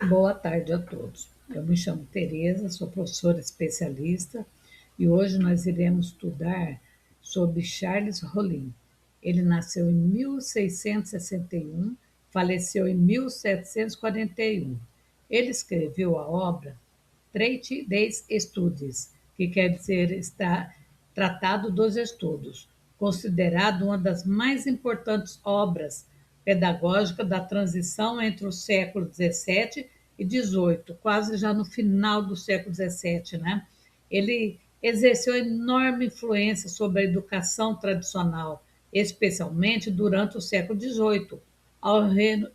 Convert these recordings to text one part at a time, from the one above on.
Boa tarde a todos. Eu me chamo Tereza, sou professora especialista e hoje nós iremos estudar sobre Charles Rollin. Ele nasceu em 1661, faleceu em 1741. Ele escreveu a obra Traité des Etudes, que quer dizer está Tratado dos Estudos, considerado uma das mais importantes obras pedagógicas da transição entre o século XVII e XVIII, quase já no final do século XVII, né? Ele exerceu enorme influência sobre a educação tradicional, especialmente durante o século XVIII, ao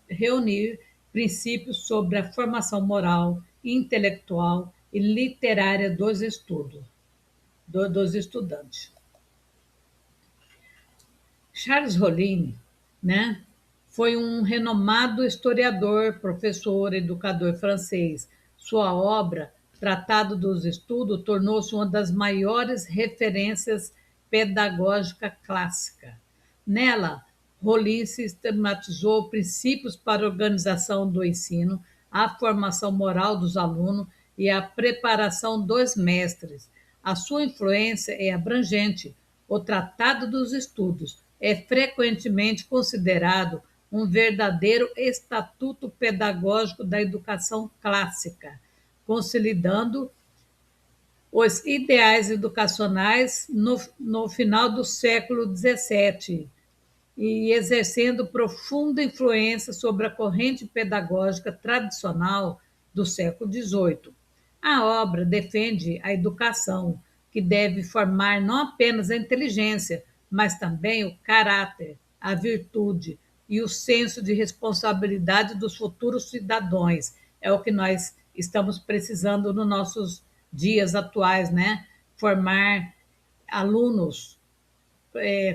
reunir princípios sobre a formação moral, intelectual e literária dos estudantes. Charles Rollin, né, foi um renomado historiador, professor, educador francês. Sua obra, Tratado dos Estudos, tornou-se uma das maiores referências pedagógica clássica. Nela, Rollin sistematizou princípios para a organização do ensino, a formação moral dos alunos e a preparação dos mestres. A sua influência é abrangente. O Tratado dos Estudos é frequentemente considerado um verdadeiro estatuto pedagógico da educação clássica, consolidando os ideais educacionais no final do século XVII e exercendo profunda influência sobre a corrente pedagógica tradicional do século XVIII. A obra defende a educação, que deve formar não apenas a inteligência, mas também o caráter, a virtude e o senso de responsabilidade dos futuros cidadãos. É o que nós estamos precisando nos nossos dias atuais, né? Formar alunos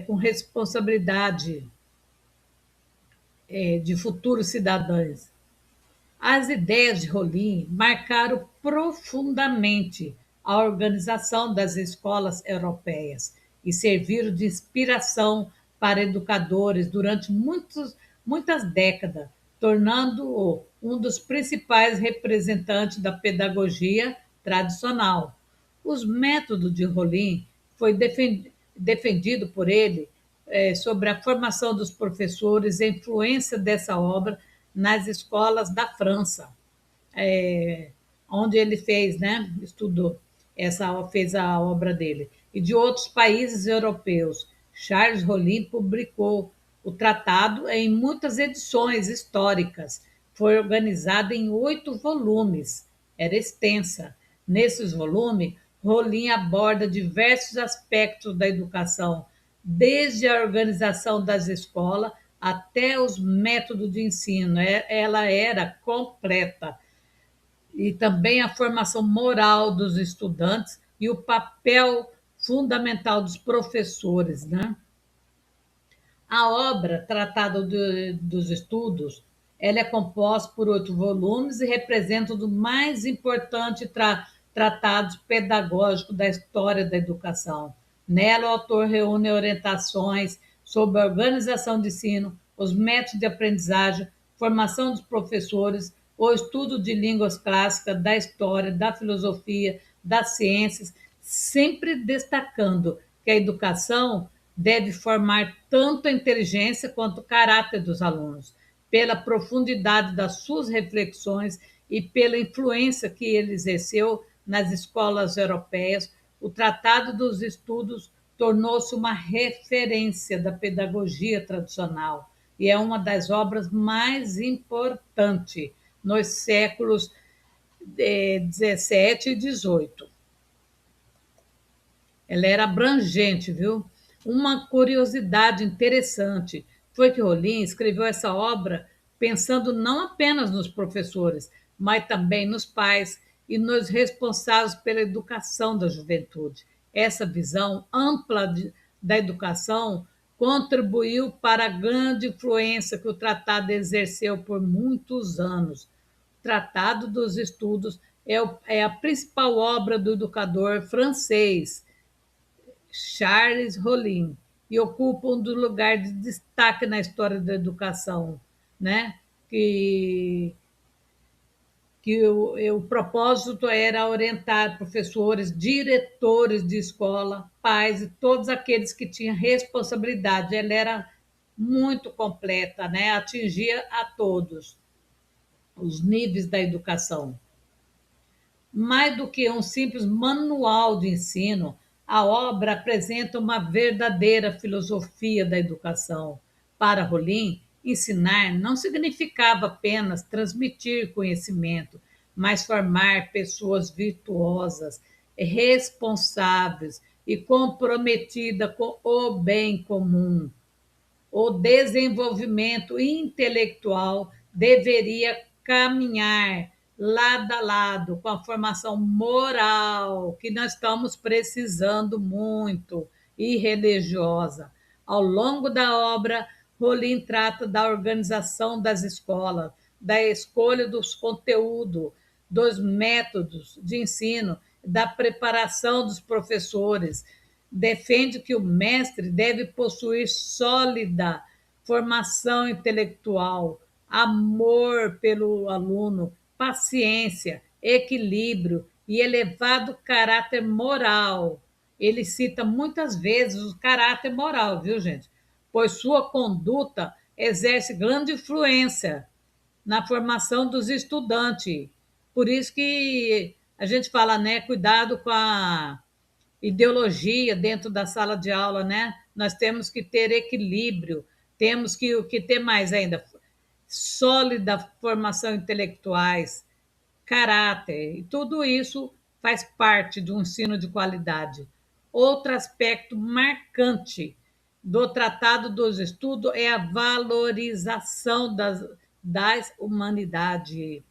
com responsabilidade de futuros cidadãos. As ideias de Rollin marcaram profundamente a organização das escolas europeias e serviram de inspiração para educadores durante muitas décadas, tornando-o um dos principais representantes da pedagogia tradicional. Os métodos de Rollin foi defendido por ele sobre a formação dos professores e a influência dessa obra nas escolas da França, é, onde ele fez, né, estudou, fez a obra dele, e de outros países europeus. Charles Rollin publicou o tratado em muitas edições históricas. Foi organizada em 8 volumes, era extensa. Nesses volumes, Rollin aborda diversos aspectos da educação, desde a organização das escolas até os métodos de ensino. Ela era completa. E também a formação moral dos estudantes e o papel fundamental dos professores, né? A obra Tratado dos Estudos, ela é composta por 8 volumes e representa um dos mais importantes tratados pedagógicos da história da educação. Nela, o autor reúne orientações sobre a organização de ensino, os métodos de aprendizagem, formação dos professores, o estudo de línguas clássicas, da história, da filosofia, das ciências, sempre destacando que a educação deve formar tanto a inteligência quanto o caráter dos alunos, pela profundidade das suas reflexões e pela influência que ele exerceu nas escolas europeias. O Tratado dos Estudos tornou-se uma referência da pedagogia tradicional e é uma das obras mais importantes nos séculos XVII e XVIII. Ela era abrangente, viu? Uma curiosidade interessante foi que Rollin escreveu essa obra pensando não apenas nos professores, mas também nos pais e nos responsáveis pela educação da juventude. Essa visão ampla da educação contribuiu para a grande influência que o tratado exerceu por muitos anos. O Tratado dos Estudos é a principal obra do educador francês Charles Rollin e ocupa um dos lugares de destaque na história da educação, né? Que que o propósito era orientar professores, diretores de escola, pais e todos aqueles que tinham responsabilidade. Ela era muito completa, né? Atingia a todos os níveis da educação. Mais do que um simples manual de ensino, a obra apresenta uma verdadeira filosofia da educação. Para Rolim, ensinar não significava apenas transmitir conhecimento, mas formar pessoas virtuosas, responsáveis e comprometidas com o bem comum. O desenvolvimento intelectual deveria caminhar lado a lado com a formação moral, que nós estamos precisando muito, e religiosa. Ao longo da obra, Rolim trata da organização das escolas, da escolha dos conteúdos, dos métodos de ensino, da preparação dos professores. Defende que o mestre deve possuir sólida formação intelectual, amor pelo aluno, paciência, equilíbrio e elevado caráter moral. Ele cita muitas vezes o caráter moral, viu, gente? Pois sua conduta exerce grande influência na formação dos estudantes. Por isso que a gente fala, né, cuidado com a ideologia dentro da sala de aula, né? Nós temos que ter equilíbrio, temos que o que ter mais ainda, sólida formação intelectuais, caráter, e tudo isso faz parte do ensino de qualidade. Outro aspecto marcante do Tratado dos Estudos é a valorização das humanidades.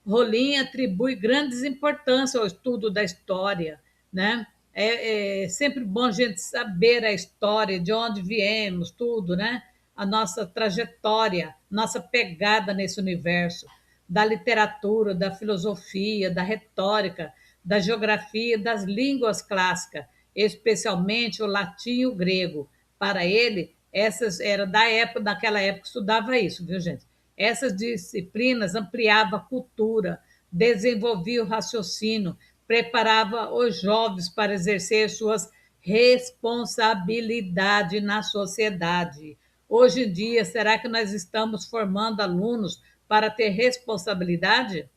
Rolim atribui grandes importância ao estudo da história, né? É sempre bom a gente saber a história, de onde viemos, tudo, né? A nossa trajetória, nossa pegada nesse universo, da literatura, da filosofia, da retórica, da geografia, das línguas clássicas, especialmente o latim e o grego. Para ele, essas era da época, daquela época estudava isso, viu, gente? Essas disciplinas ampliavam a cultura, desenvolviam o raciocínio, preparava os jovens para exercer suas responsabilidades na sociedade. Hoje em dia, será que nós estamos formando alunos para ter responsabilidade?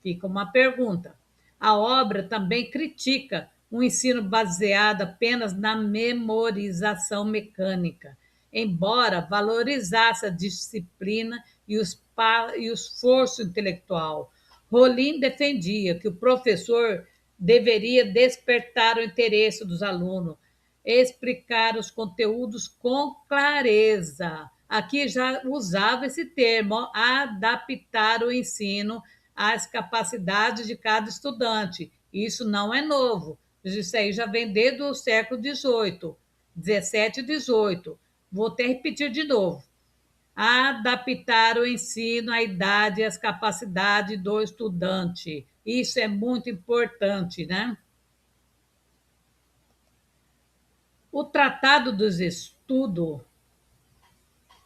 Fica uma pergunta. A obra também critica um ensino baseado apenas na memorização mecânica, embora valorizasse a disciplina e o esforço intelectual. Rolim defendia que o professor deveria despertar o interesse dos alunos, explicar os conteúdos com clareza. Aqui já usava esse termo, adaptar o ensino às capacidades de cada estudante. Isso não é novo. Isso aí já vem desde o século XVIII, 17 e 18. Vou até repetir de novo. Adaptar o ensino à idade e às capacidades do estudante. Isso é muito importante, né? O Tratado dos Estudos,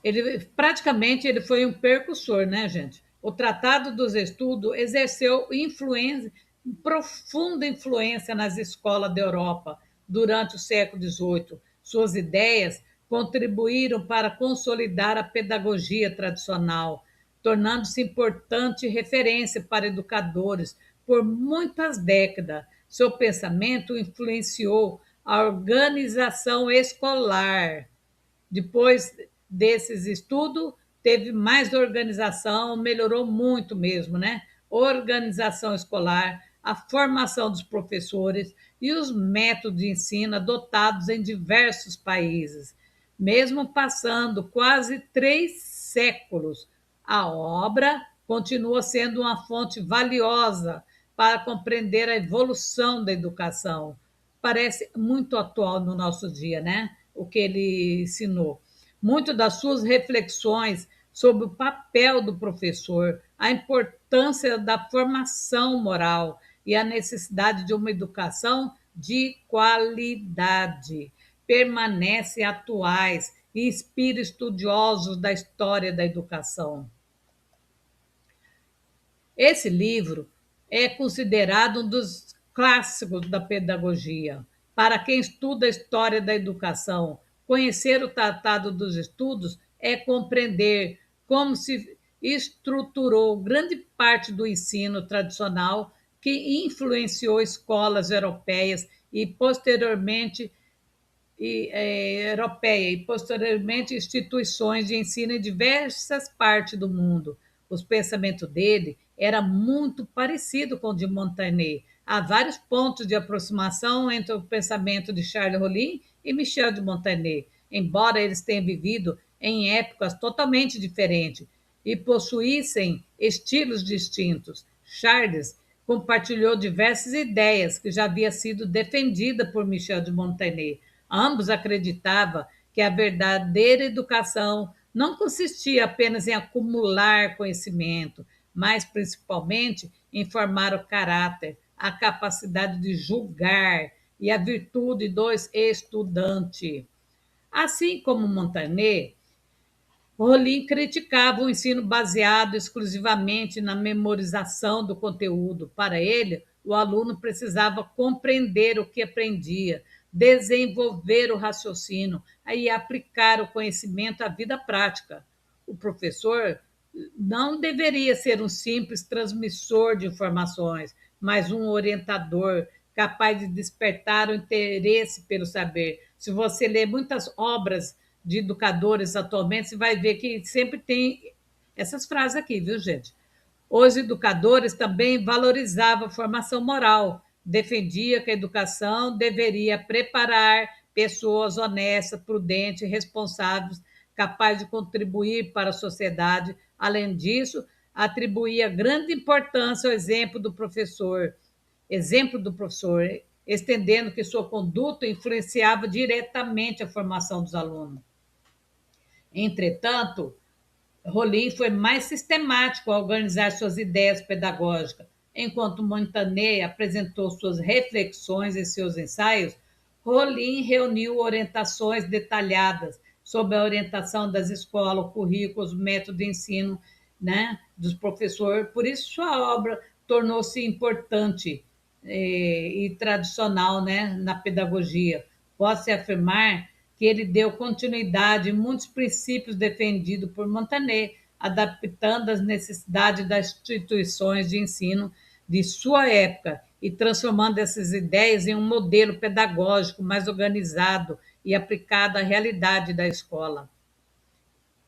ele praticamente ele foi um percussor, né, gente? O Tratado dos Estudos exerceu influência, profunda influência nas escolas da Europa durante o século XVIII. Suas ideias contribuíram para consolidar a pedagogia tradicional, tornando-se importante referência para educadores por muitas décadas. Seu pensamento influenciou a organização escolar. Depois desses estudos, teve mais organização, melhorou muito mesmo, né? Organização escolar, a formação dos professores e os métodos de ensino adotados em diversos países. Mesmo passando quase 3 séculos, a obra continua sendo uma fonte valiosa para compreender a evolução da educação. Parece muito atual no nosso dia, né? O que ele ensinou. Muito das suas reflexões sobre o papel do professor, a importância da formação moral e a necessidade de uma educação de qualidade permanecem atuais e inspiram estudiosos da história da educação. Esse livro é considerado um dos clássicos da pedagogia. Para quem estuda a história da educação, conhecer o Tratado dos Estudos é compreender como se estruturou grande parte do ensino tradicional que influenciou escolas europeias e posteriormente europeia e, posteriormente, instituições de ensino em diversas partes do mundo. O pensamento dele era muito parecido com o de Montaigne. Há vários pontos de aproximação entre o pensamento de Charles Rollin e Michel de Montaigne, embora eles tenham vivido em épocas totalmente diferentes e possuíssem estilos distintos. Charles compartilhou diversas ideias que já haviam sido defendidas por Michel de Montaigne. Ambos acreditavam que a verdadeira educação não consistia apenas em acumular conhecimento, mas principalmente em formar o caráter, a capacidade de julgar e a virtude do estudante. Assim como Montaigne, Rollin criticava o ensino baseado exclusivamente na memorização do conteúdo. Para ele, o aluno precisava compreender o que aprendia, desenvolver o raciocínio e aplicar o conhecimento à vida prática. O professor não deveria ser um simples transmissor de informações, mas um orientador capaz de despertar o interesse pelo saber. Se você ler muitas obras de educadores atualmente, você vai ver que sempre tem essas frases aqui, viu, gente? Os educadores também valorizavam a formação moral, defendia que a educação deveria preparar pessoas honestas, prudentes, responsáveis, capazes de contribuir para a sociedade. Além disso, atribuía grande importância ao exemplo do professor, estendendo que sua conduta influenciava diretamente a formação dos alunos. Entretanto, Rollin foi mais sistemático ao organizar suas ideias pedagógicas. Enquanto Montaigne apresentou suas reflexões e seus ensaios, Rollin reuniu orientações detalhadas sobre a orientação das escolas, o currículo, os métodos de ensino, né, dos professores. Por isso, sua obra tornou-se importante e tradicional, né, na pedagogia. Pode-se afirmar que ele deu continuidade a muitos princípios defendidos por Montaigne, adaptando as necessidades das instituições de ensino de sua época e transformando essas ideias em um modelo pedagógico mais organizado e aplicado à realidade da escola.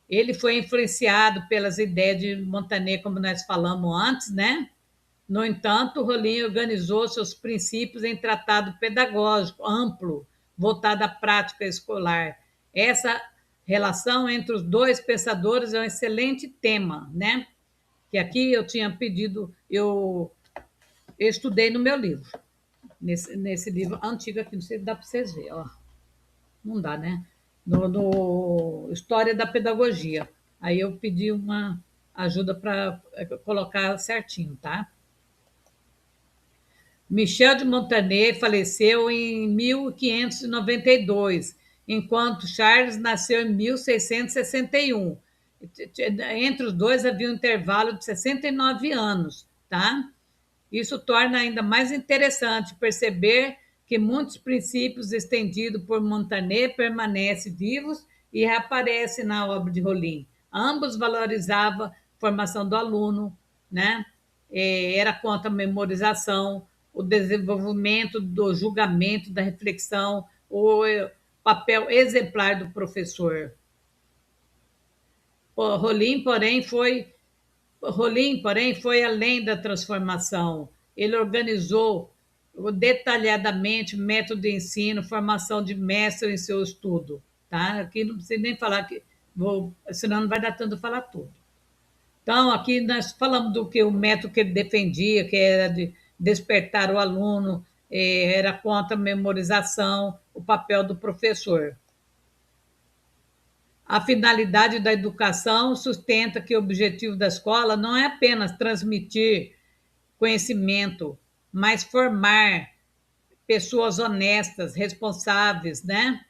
Ele foi influenciado pelas ideias de Montaigne, como nós falamos antes, né? No entanto, Rollin organizou seus princípios em tratado pedagógico amplo, voltado à prática escolar. Essa relação entre os dois pensadores é um excelente tema, né? Que aqui eu tinha pedido, eu estudei no meu livro, nesse livro antigo aqui, não sei se dá para vocês verem, ó. Não dá, né? No História da Pedagogia. Aí eu pedi uma ajuda para colocar certinho, tá? Michel de Montaigne faleceu em 1592, enquanto Charles nasceu em 1661. Entre os dois havia um intervalo de 69 anos, tá? Isso torna ainda mais interessante perceber que muitos princípios estendidos por Montaigne permanecem vivos e reaparecem na obra de Rollin. Ambos valorizavam a formação do aluno, né? Era contra a memorização, o desenvolvimento do julgamento, da reflexão, o papel exemplar do professor. Rollin, porém, foi além da transformação. Ele organizou detalhadamente método de ensino, formação de mestre em seu estudo. Tá? Aqui não precisa nem falar, senão não vai dar tanto falar tudo. Então, aqui nós falamos do que o método que ele defendia, que era de despertar o aluno, era contra a memorização, o papel do professor. A finalidade da educação sustenta que o objetivo da escola não é apenas transmitir conhecimento, mas formar pessoas honestas, responsáveis, né?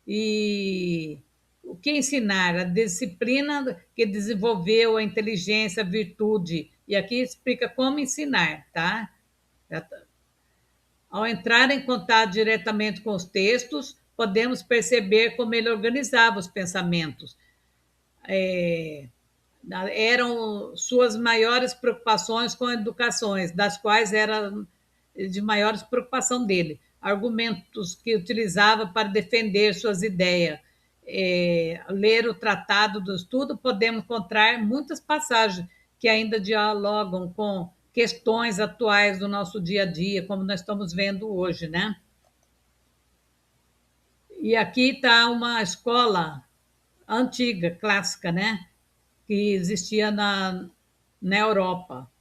E o que ensinar? A disciplina que desenvolveu a inteligência, a virtude, E aqui explica como ensinar, tá? Ao entrar em contato diretamente com os textos, podemos perceber como ele organizava os pensamentos. É, eram suas maiores preocupações com educações, das quais era de maiores preocupação dele, argumentos que utilizava para defender suas ideias. Ler o Tratado do Estudo, podemos encontrar muitas passagens que ainda dialogam com questões atuais do nosso dia a dia, como nós estamos vendo hoje, né? E aqui está uma escola antiga, clássica, né? Que existia na Europa.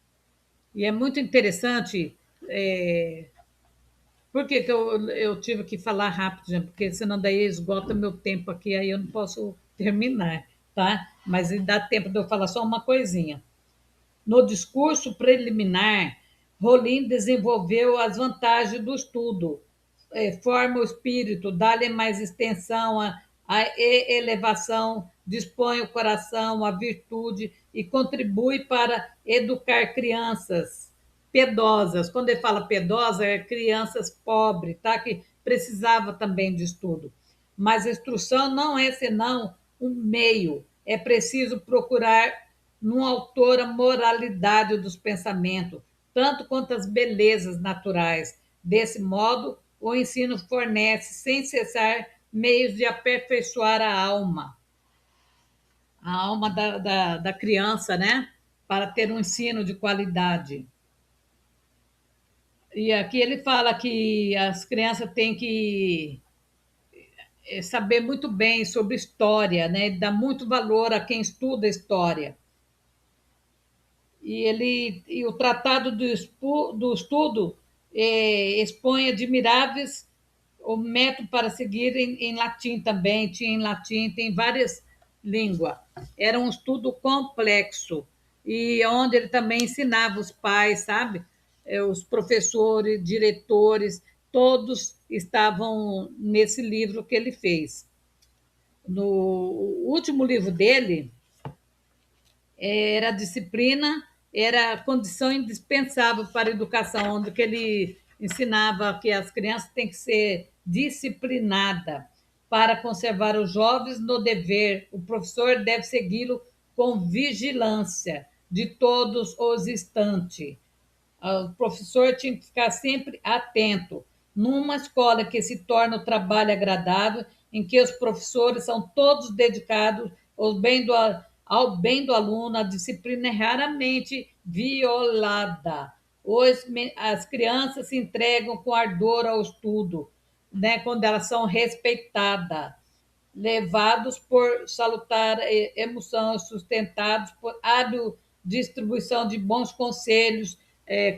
E é muito interessante. Por que eu tive que falar rápido, gente? Porque senão daí esgota meu tempo aqui, aí eu não posso terminar, tá? Mas dá tempo de eu falar só uma coisinha. No discurso preliminar, Rolim desenvolveu as vantagens do estudo, forma o espírito, dá-lhe mais extensão, a elevação, dispõe o coração, a virtude e contribui para educar crianças piedosas. Quando ele fala piedosa, é crianças pobres, tá? Que precisava também de estudo. Mas a instrução não é senão um meio. É preciso procurar no autor a moralidade dos pensamentos, tanto quanto as belezas naturais. Desse modo, o ensino fornece, sem cessar, meios de aperfeiçoar a alma da criança, né? Para ter um ensino de qualidade. E aqui ele fala que as crianças têm que saber muito bem sobre história, né? Dá muito valor a quem estuda história. E o Tratado do Estudo expõe admiráveis o método para seguir em latim também, tinha em latim, tem várias línguas. Era um estudo complexo, e onde ele também ensinava os pais, sabe? Os professores, diretores, todos estavam nesse livro que ele fez. No último livro dele, era disciplina, era condição indispensável para a educação, onde que ele ensinava que as crianças têm que ser disciplinadas para conservar os jovens no dever. O professor deve segui-lo com vigilância de todos os instantes. O professor tinha que ficar sempre atento. Numa escola que se torna o trabalho agradável, em que os professores são todos dedicados ao bem do aluno, a disciplina é raramente violada. As crianças se entregam com ardor ao estudo, né, quando elas são respeitadas, levados por salutar emoção, sustentados por hábil distribuição de bons conselhos.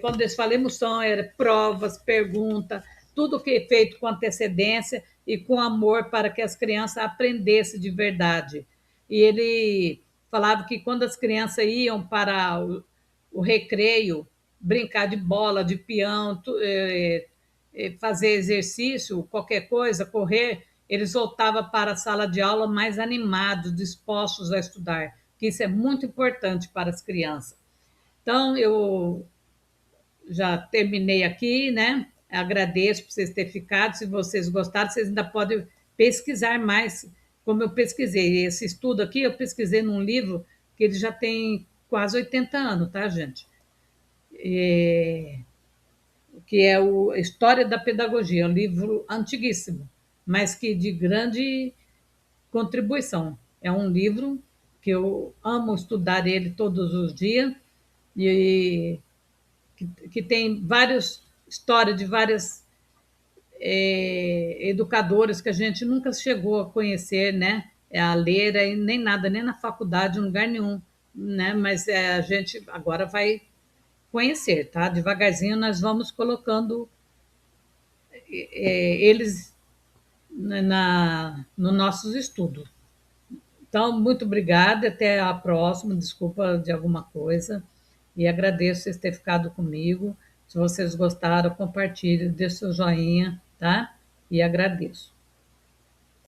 Quando eles falam emoção, era provas, pergunta, tudo que é feito com antecedência e com amor para que as crianças aprendessem de verdade. E ele falava que quando as crianças iam para o recreio, brincar de bola, de peão, fazer exercício, qualquer coisa, correr, eles voltavam para a sala de aula mais animados, dispostos a estudar, que isso é muito importante para as crianças. Então, eu já terminei aqui, né? Agradeço por vocês terem ficado. Se vocês gostaram, vocês ainda podem pesquisar mais, como eu pesquisei. Esse estudo aqui, eu pesquisei num livro que ele já tem quase 80 anos, tá, gente? Que é o História da Pedagogia, um livro antiguíssimo, mas que de grande contribuição. É um livro que eu amo estudar ele todos os dias e que tem várias histórias de várias educadoras que a gente nunca chegou a conhecer, né? A ler, nem nada, nem na faculdade, em lugar nenhum, né? Mas a gente agora vai conhecer, tá? Devagarzinho nós vamos colocando eles no nossos estudos. Então, muito obrigada, até a próxima, desculpa de alguma coisa, e agradeço vocês terem ficado comigo. Se vocês gostaram, compartilhe, dê seu joinha, tá? E agradeço.